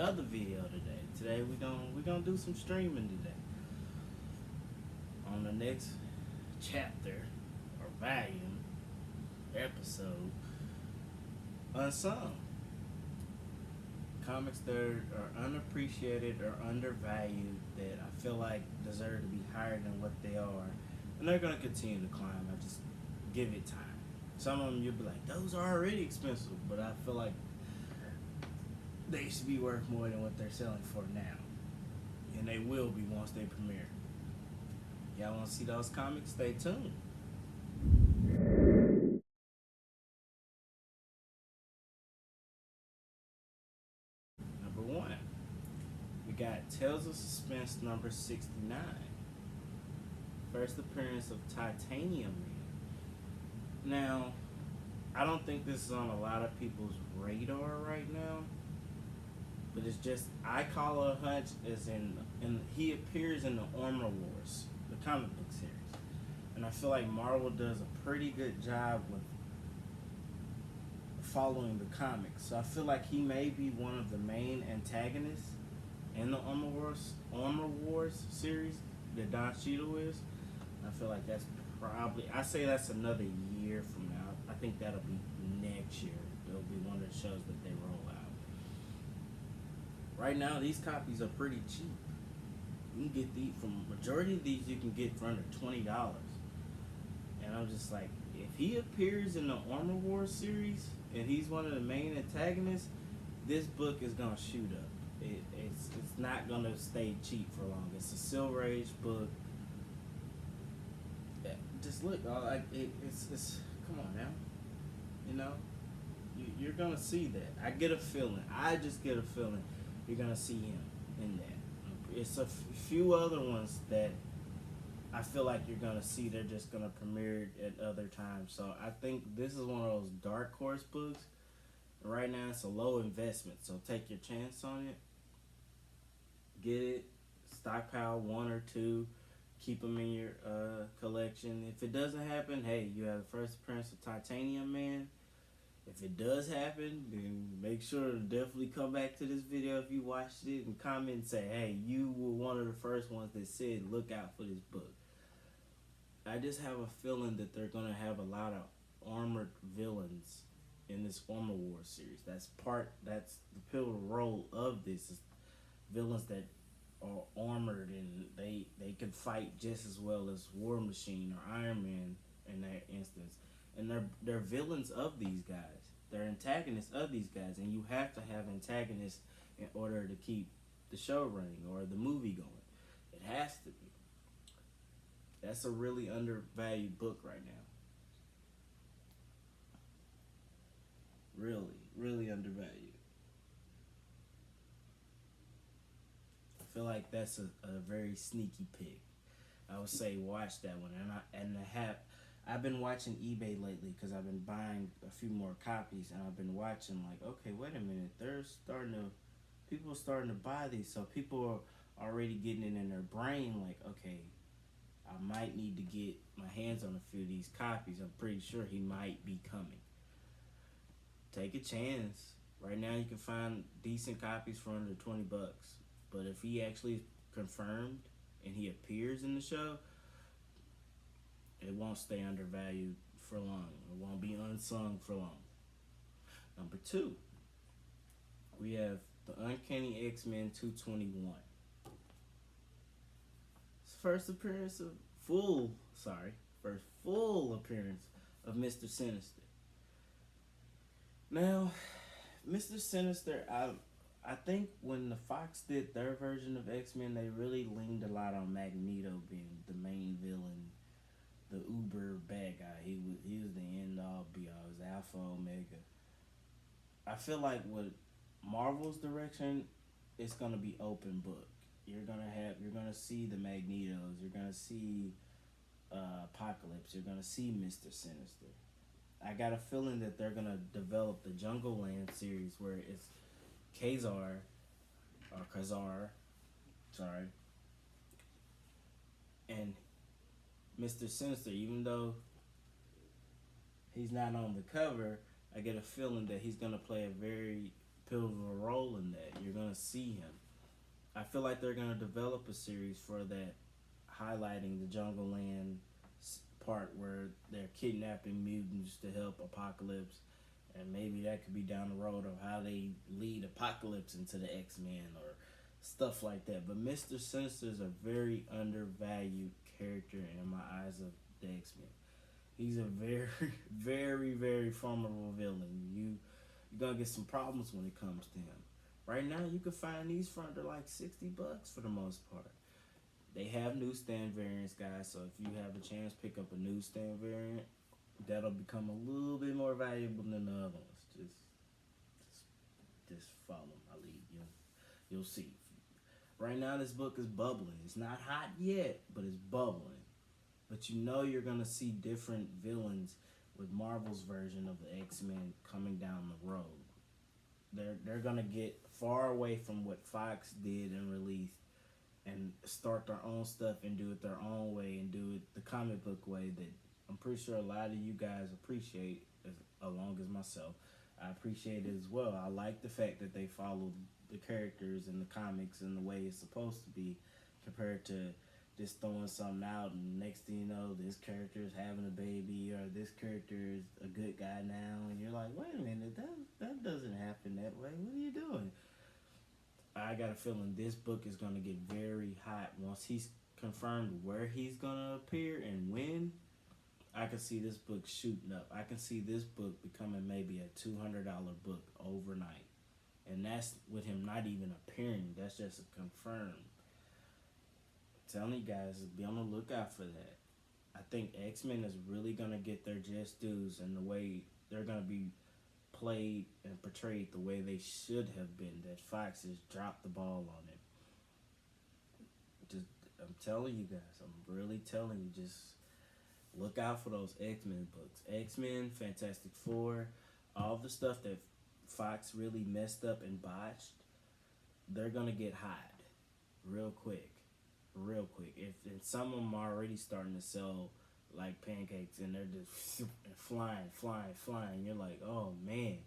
another video today. Today we're gonna do some streaming today. On the next chapter or volume episode, uNsung. Comics that are unappreciated or undervalued that I feel like deserve to be higher than what they are, and they're gonna continue to climb. I just give it time. Some of them you'll be like, those are already expensive, but I feel like they should be worth more than what they're selling for now, and they will be once they premiere. Y'all want to see those comics? Stay tuned. Number one, we got Tales of Suspense number 69. First appearance of Titanium Man. Now, I don't think this is on a lot of people's radar right now, but it's just, I call it a hunch, as in he appears in the Armor Wars, the comic book series. And I feel like Marvel does a pretty good job with following the comics. So I feel like he may be one of the main antagonists in the Armor Wars series that Don Cheadle is. I feel like that's probably, I say that's another year from now. I think that'll be next year. It'll be one of the shows that they roll out. Right now, these copies are pretty cheap. You can get these, from majority of these you can get for under $20. And I'm just like, if he appears in the Armor Wars series and he's one of the main antagonists, this book is gonna shoot up. It's not gonna stay cheap for long. It's a Silver Age book. Just look, it's come on now, you know, you're gonna see that. I get a feeling. I just get a feeling you're gonna see him in that. It's a few other ones that I feel like you're gonna see. They're just gonna premiere at other times. So I think this is one of those dark horse books. Right now, it's a low investment, so take your chance on it. Get it, stockpile one or two. Keep them in your collection. If it doesn't happen, hey, you have the first appearance of Titanium Man. If it does happen, then make sure to definitely come back to this video if you watched it and comment and say, hey, you were one of the first ones that said look out for this book. I just have a feeling that they're going to have a lot of armored villains in this Armor Wars series. That's the pivotal role of this, is villains that are armored and they can fight just as well as War Machine or Iron Man in that instance. And they're villains of these guys. They're antagonists of these guys, and you have to have antagonists in order to keep the show running or the movie going. It has to be. That's a really undervalued book right now. Really, really undervalued. I feel like that's a very sneaky pick. I would say watch that one, I've been watching eBay lately because I've been buying a few more copies, and I've been watching like, okay, wait a minute, people are starting to buy these, so people are already getting it in their brain like, okay, I might need to get my hands on a few of these copies. I'm pretty sure he might be coming. Take a chance. Right now you can find decent copies for under $20. But if he actually is confirmed and he appears in the show, it won't stay undervalued for long. It won't be unsung for long. Number two, we have the Uncanny X-Men 221. It's first full appearance of Mr. Sinister. Now, Mr. Sinister, I think when the Fox did their version of X-Men, they really leaned a lot on Magneto being the main villain, the uber bad guy. He was the end all be all. He was Alpha Omega. I feel like with Marvel's direction, it's gonna be open book. You're gonna see the Magnetos. You're gonna see Apocalypse. You're gonna see Mr. Sinister. I got a feeling that they're gonna develop the Jungle Land series where it's Kazar, and Mr. Sinister. Even though he's not on the cover, I get a feeling that he's gonna play a very pivotal role in that. You're gonna see him. I feel like they're gonna develop a series for that, highlighting the Jungle Land part where they're kidnapping mutants to help Apocalypse, and maybe that could be down the road of how they lead Apocalypse into the X-Men or stuff like that. But Mr. Sinister is a very undervalued character in my eyes of the X-Men. He's a very, very, very formidable villain. You're gonna get some problems when it comes to him. Right now, you can find these for under like $60 for the most part. They have newsstand variants, guys. So if you have a chance, pick up a newsstand variant. That'll become a little bit more valuable than the other ones. Just follow my lead. You'll see. Right now, this book is bubbling. It's not hot yet, but it's bubbling. But you know you're gonna see different villains with Marvel's version of the X-Men coming down the road. They're gonna get far away from what Fox did and released, and start their own stuff and do it their own way and do it the comic book way that I'm pretty sure a lot of you guys appreciate, along as myself. I appreciate it as well. I like the fact that they followed the characters in the comics in the way it's supposed to be, compared to just throwing something out and next thing you know, this character is having a baby or this character is a good guy now, and you're like, wait a minute, that doesn't happen that way. What are you doing? I got a feeling this book is going to get very hot once he's confirmed where he's going to appear and when. I can see this book shooting up. I can see this book becoming maybe a $200 book overnight. And that's with him not even appearing. That's just a confirmed. I'm telling you guys, be on the lookout for that. I think X-Men is really going to get their just dues, and the way they're going to be played and portrayed the way they should have been. That Fox has dropped the ball on it. I'm telling you guys, I'm really telling you, just look out for those X-Men books. X-Men, Fantastic Four, all the stuff that Fox really messed up and botched, they're gonna get hot real quick. And some of them are already starting to sell like pancakes, and they're just flying. You're like, oh man,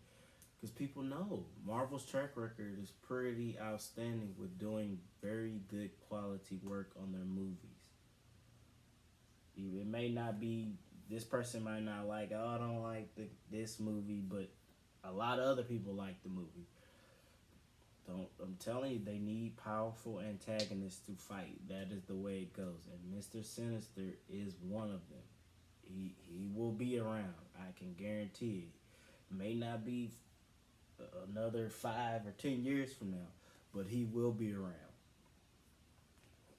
because people know Marvel's track record is pretty outstanding with doing very good quality work on their movies. It may not be, this person might not like, oh, I don't like this movie, but a lot of other people like the movie. I'm telling you, they need powerful antagonists to fight. That is the way it goes. And Mr. Sinister is one of them. He will be around. I can guarantee it. May not be another 5 or 10 years from now, but he will be around.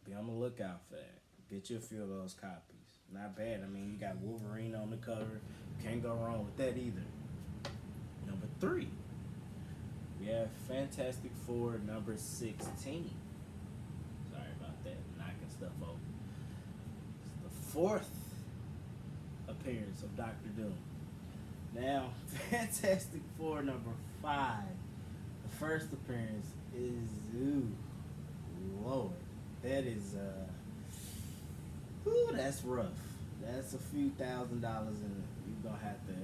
Be on the lookout for that. Get you a few of those copies. Not bad. I mean, you got Wolverine on the cover. Can't go wrong with that either. Number 3. We have Fantastic Four number 16. Sorry about that. Knocking stuff over. It's the 4th appearance of Doctor Doom. Now, Fantastic Four number 5. The first appearance is, ooh, Lord. That is, that's rough. That's a few $1,000s, and you're going to have to,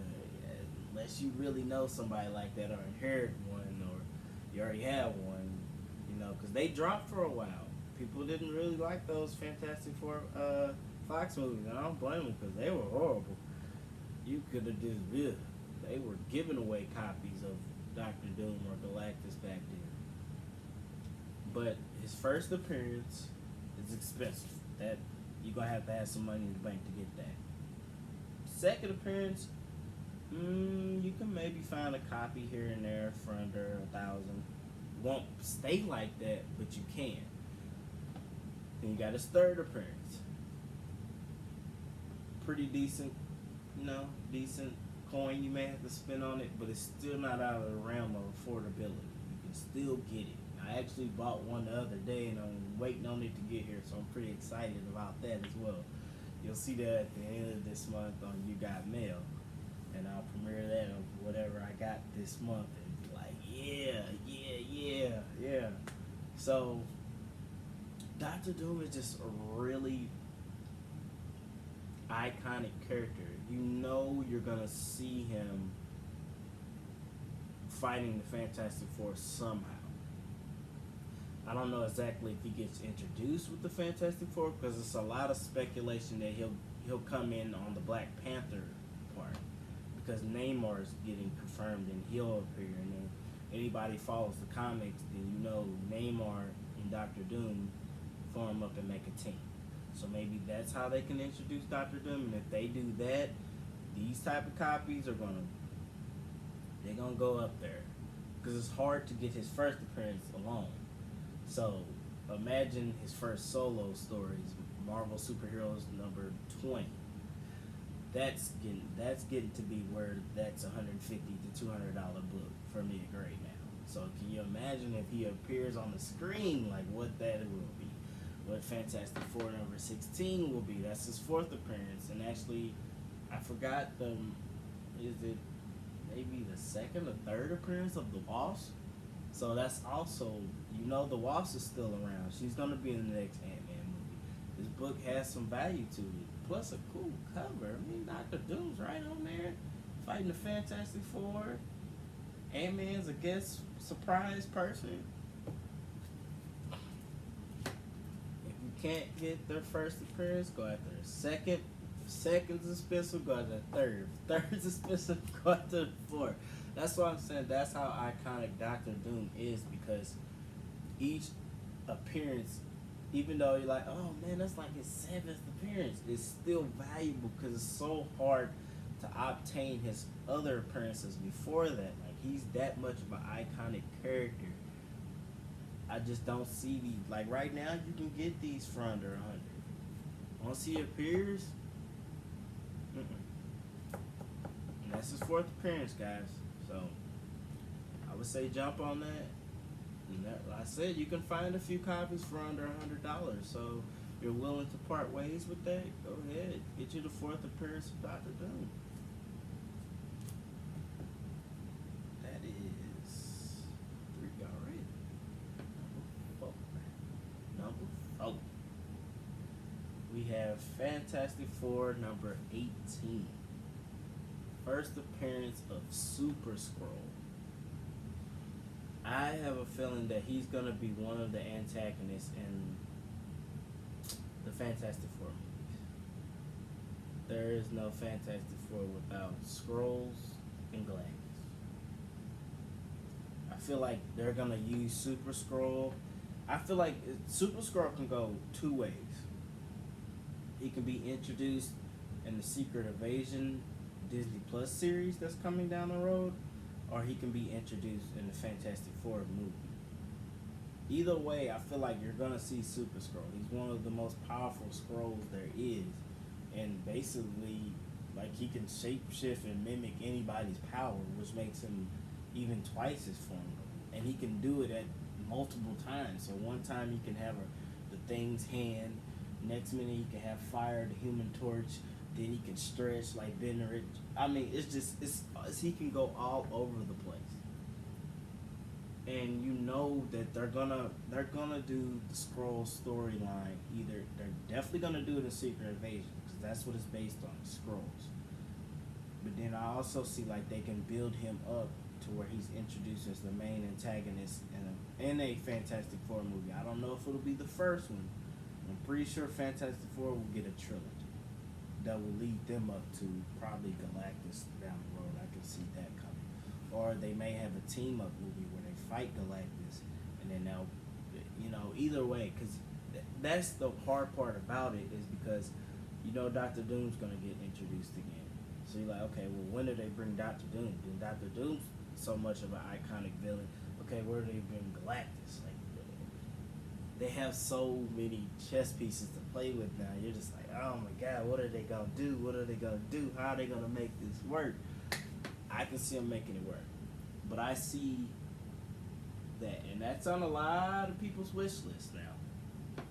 unless you really know somebody like that or inherit one, or you already have one, because they dropped for a while. People didn't really like those Fantastic Four Fox movies, and I don't blame them because they were horrible. You could have just, they were giving away copies of Doctor Doom or Galactus back then. But his first appearance is expensive. That you're going to have some money in the bank to get that. Second appearance, you can maybe find a copy here and there for under $1,000. Won't stay like that, but you can. Then you got his third appearance. Pretty decent, decent coin you may have to spend on it, but it's still not out of the realm of affordability. You can still get it. I actually bought one the other day, and I'm waiting on it to get here, so I'm pretty excited about that as well. You'll see that at the end of this month on You Got Mail, and I'll premiere that of whatever I got this month, and be like, yeah. So, Doctor Doom is just a really iconic character. You're gonna see him fighting the Fantastic Four somehow. I don't know exactly if he gets introduced with the Fantastic Four, because it's a lot of speculation that he'll come in on the Black Panther part, because Namor is getting confirmed and he'll appear. And then anybody follows the comics, then you know Namor and Doctor Doom form up and make a team. So maybe that's how they can introduce Doctor Doom. And if they do that, these type of copies are they're gonna go up there, because it's hard to get his first appearance alone. So imagine his first solo stories, Marvel Superheroes number 20. That's getting to be where that's $150 to $200 book for me a grade now. So can you imagine if he appears on the screen, like what that will be? What Fantastic Four number 16 will be? That's his fourth appearance. And actually, I forgot is it maybe the second or third appearance of the Wasp? So that's also, the Wasp is still around. She's gonna be in the next Ant-Man movie. This book has some value to it. Plus a cool cover. I mean, Doctor Doom's right on there, fighting the Fantastic Four. Ant-Man's a guest surprise person. If you can't get their first appearance, go after a second. If second's expensive, go after a third. If third's expensive, go after the fourth. That's what I'm saying. That's how iconic Doctor Doom is, because each appearance, even though you're like, oh man, that's like his seventh appearance, it's still valuable because it's so hard to obtain his other appearances before that. Like, he's that much of an iconic character. I just don't see these. Like, right now, you can get these for under 100. Once he appears, and that's his fourth appearance, guys. So I would say jump on that. And that, like I said, you can find a few copies for under $100. So if you're willing to part ways with that, go ahead. Get you the fourth appearance of Doctor Doom. That is 3 already. Number 4. We have Fantastic Four number 18. First appearance of Super Skrull. I have a feeling that he's going to be one of the antagonists in the Fantastic Four movies. There is no Fantastic Four without Skrulls and Galactus. I feel like they're going to use Super Skrull. I feel like Super Skrull can go two ways. He can be introduced in the Secret Invasion Disney Plus series that's coming down the road, or he can be introduced in the Fantastic Four movie. Either way, I feel like you're gonna see Super Skrull. He's one of the most powerful Skrulls there is, and basically, like, he can shapeshift and mimic anybody's power, which makes him even twice as formidable. And he can do it at multiple times. So one time he can have the Thing's hand, next minute he can have fire, the Human Torch. Then he can stretch like Ben Rich. I mean, he can go all over the place. And you know that they're gonna do the Skrull storyline. Either they're definitely gonna do it in Secret Invasion, because that's what it's based on, Skrulls. But then I also see like they can build him up to where he's introduced as the main antagonist in a Fantastic Four movie. I don't know if it'll be the first one. I'm pretty sure Fantastic Four will get a trilogy that will lead them up to probably Galactus down the road. I can see that coming. Or they may have a team-up movie where they fight Galactus, and then they'll, either way, because that's the hard part about it, is because, Dr. Doom's going to get introduced again. So you're like, okay, well, when do they bring Dr. Doom? Then Dr. Doom's so much of an iconic villain. Okay, where do they bring Galactus? Like, they have so many chess pieces to play with now. You're just like, oh my God, what are they gonna do? What are they gonna do? How are they gonna make this work? I can see them making it work, but I see that, and that's on a lot of people's wish list now.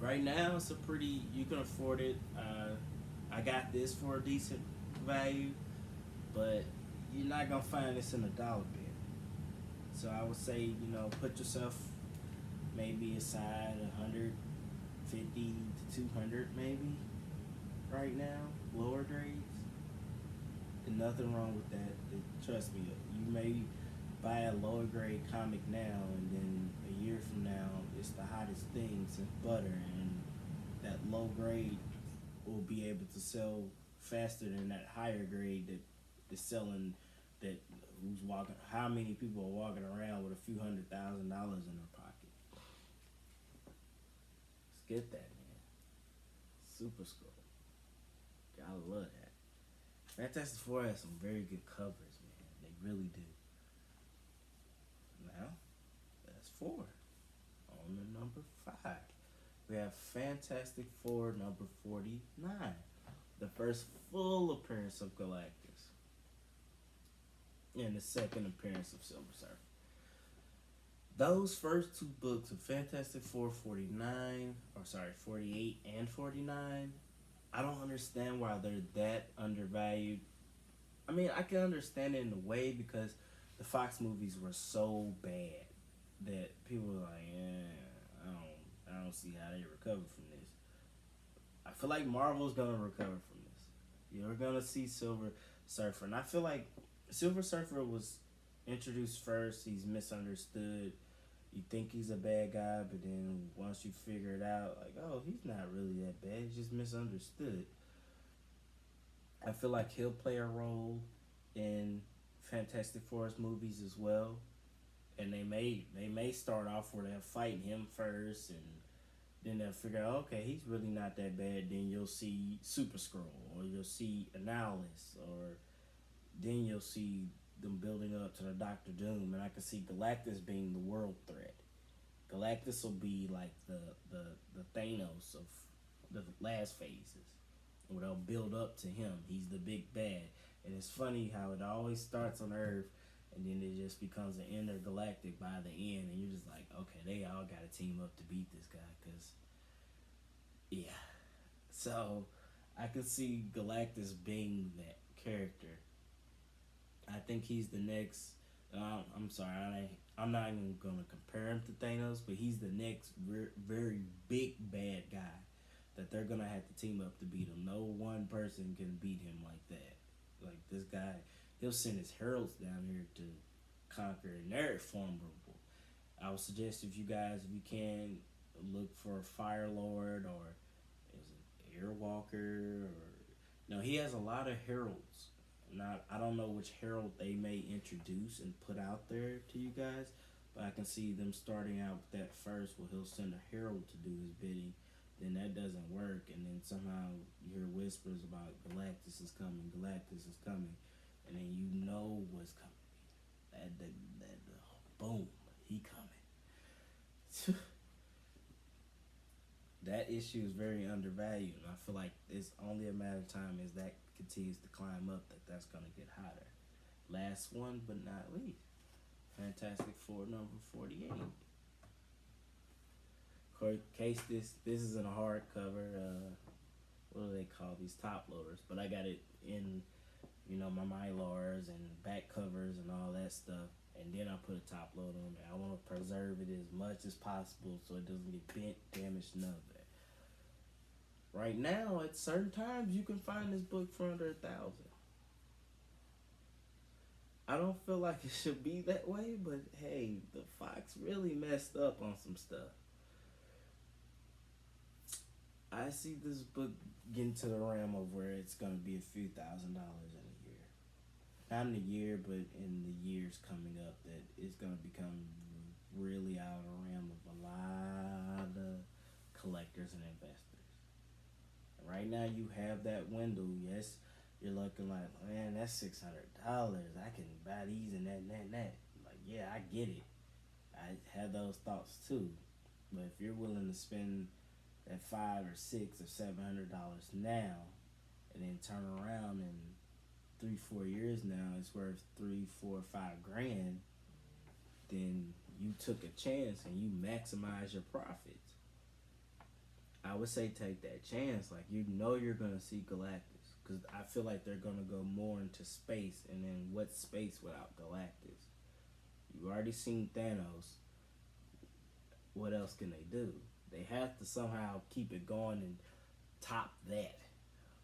Right now, it's you can afford it. I got this for a decent value, but you're not gonna find this in a dollar bin. So I would say, put yourself maybe aside 150 to 200 maybe right now, lower grades. Nothing wrong with that. Trust me, you may buy a lower grade comic now, and then a year from now, it's the hottest thing since butter, and that low grade will be able to sell faster than that higher grade that is selling. That who's walking? How many people are walking around with a few $100,000 in their pocket? Let's get that, man. Super Scroll. Gotta love that. Fantastic Four has some very good covers, man. They really do. Now, that's four. On to number 5. We have Fantastic Four number 49. The first full appearance of Galactus. And the second appearance of Silver Surfer. Those first two books of Fantastic Four 48 and 49, I don't understand why they're that undervalued. I mean, I can understand it in a way because the Fox movies were so bad that people were like, I don't see how they recover from this. I feel like Marvel's gonna recover from this. You're gonna see Silver Surfer, and I feel like Silver Surfer was introduced first. He's misunderstood. You think he's a bad guy, but then once you figure it out, like, oh, he's not really that bad. He's just misunderstood. I feel like he'll play a role in Fantastic Four's movies as well, and they may start off where they're fighting him first, and then they'll figure out, okay, he's really not that bad. Then you'll see Super Skrull, or you'll see Annihilus, or then you'll see them building up to the Doctor Doom, and I can see Galactus being the world threat. Galactus will be like the Thanos of the last phases, where they'll build up to him. He's the big bad, and it's funny how it always starts on Earth, and then it just becomes an intergalactic by the end, and you're just like, okay, they all got to team up to beat this guy, because, yeah. So, I could see Galactus being that character. I think he's the next. I'm sorry, I'm not even gonna compare him to Thanos, but he's the next very big bad guy that they're gonna have to team up to beat him. No one person can beat him like that. Like this guy, he'll send his heralds down here to conquer, and they're formidable. I would suggest if you can, look for Fire Lord or is it Airwalker or no, he has a lot of heralds. I don't know which herald they may introduce and put out there to you guys, but I can see them starting out with that first, where he'll send a herald to do his bidding. Then that doesn't work, and then somehow you hear whispers about Galactus is coming, and then you know what's coming. Boom, he coming. That issue is very undervalued, and I feel like it's only a matter of time as that continues to climb up that's going to get hotter. Last one but not least, Fantastic Four number 48. Case this isn't a hardcover. What do they call these top loaders? But I got it in, my Mylars and back covers and all that stuff. And then I put a top load on there. I want to preserve it as much as possible so it doesn't get bent, damaged, none of that. Right now, at certain times, you can find this book for under $1,000. I don't feel like it should be that way, but hey, the Fox really messed up on some stuff. I see this book getting to the realm of where it's going to be a few $1,000 in a year. Not in a year, but in the years coming up, that it's going to become really out of the realm of a lot of collectors and investors. Right now, you have that window. Yes, you're looking like, man, that's $600. I can buy these and that and that and that. Like, yeah, I get it. I have those thoughts too. But if you're willing to spend that $500 or $600 or $700 now, and then turn around in 3-4 years now, it's worth $3, $4, $5 grand, then you took a chance and you maximize your profits. I would say take that chance. Like, you're going to see Galactus. Because I feel like they're going to go more into space. And then what space without Galactus? You already seen Thanos. What else can they do? They have to somehow keep it going and top that.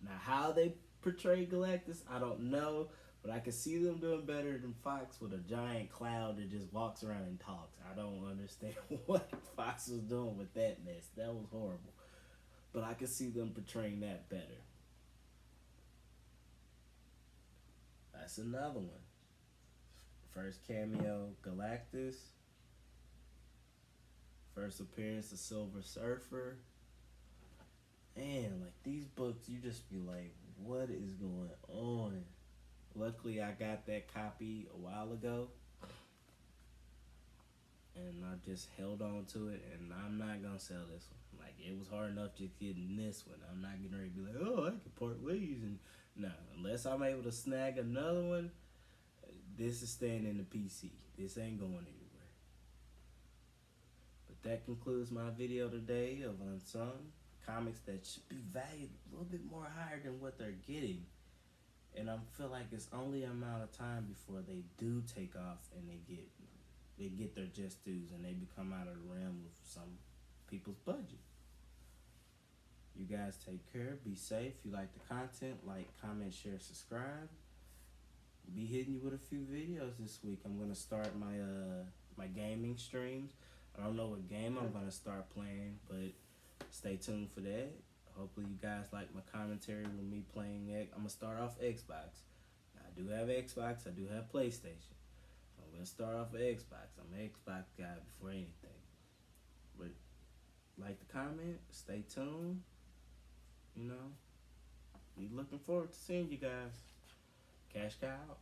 Now, how they portray Galactus? I don't know, but I can see them doing better than Fox with a giant cloud that just walks around and talks. I don't understand what Fox was doing with that mess. That was horrible. But I can see them portraying that better. That's another one. First cameo, Galactus. First appearance of Silver Surfer. Man, like these books, you just be like, what is going on? Luckily, I got that copy a while ago. And I just held on to it, and I'm not gonna sell this one. Like, it was hard enough just getting this one. I'm not getting ready to be like, oh, I can part ways. And no, unless I'm able to snag another one, this is staying in the PC. This ain't going anywhere. But that concludes my video today of uNsung. Comics that should be valued a little bit more higher than what they're getting. And I feel like it's only a amount of time before they do take off and they get their just dues and they become out of the realm of some people's budget. You guys take care, be safe. If you like the content, like, comment, share, subscribe. Be hitting you with a few videos this week. I'm gonna start my my gaming streams. I don't know what game I'm gonna start playing, but stay tuned for that. Hopefully you guys like my commentary with me playing. I'm gonna start off Xbox. I do have Xbox. I do have PlayStation. I'm gonna start off with Xbox. I'm an Xbox guy before anything. But like the comment, stay tuned. You know, be looking forward to seeing you guys. Cash Cow out.